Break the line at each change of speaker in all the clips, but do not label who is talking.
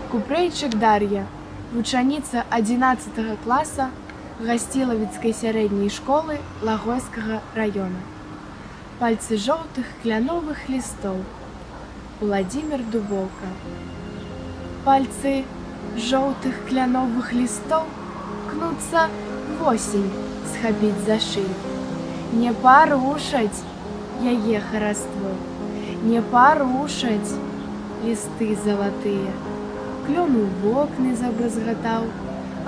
Купрэйчык Дар'я, вучаніца 11 класа Гасцілавіцкай сярэдняй школы Лагойскага раёна. Пальцы жоўтых кляновых лістоў. Владзімір Дубоўка. Пальцы жоўтых кляновых лістоў кнуцца восень схапіць за шыю. Не парушаць яе хараство, не парушаць лісты залатыя. Клён у вокны забразгатаў,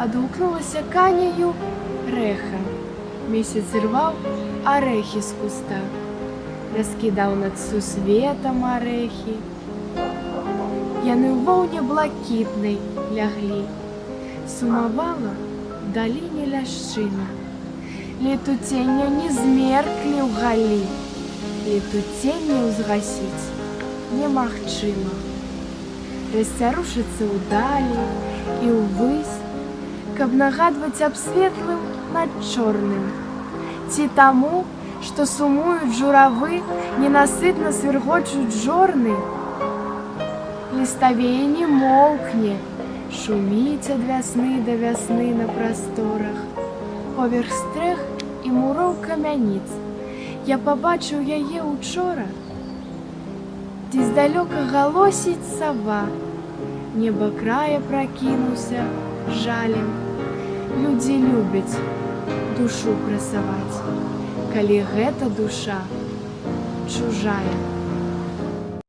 адгукнулася каняю рэха. Месяц рваў арэхі з куста, раскідаў над сусветам арэхі. Яны ў воўне блакітнай ляглі. Сумавала в даліне ляшчына. Летуценне не змерклі ў галі. Летуценне ўзгасіць немагчыма. Расцярушыцца ўдалі і ўвысь, каб нагадваць аб светлым над чорным. Ці таму, што сумуюць журавы, ненасытна свіргочуць жорны. Ліставее не моўкне, шуміць ад вясны да вясны на прасторах. Поверх стрэх і муроў камяніц я пабачыў яе учора. Дзе здалёка галосіць сава, неба края пракінуўся жалем. Людзі любяць душу красаваць, калі гэта душа чужая.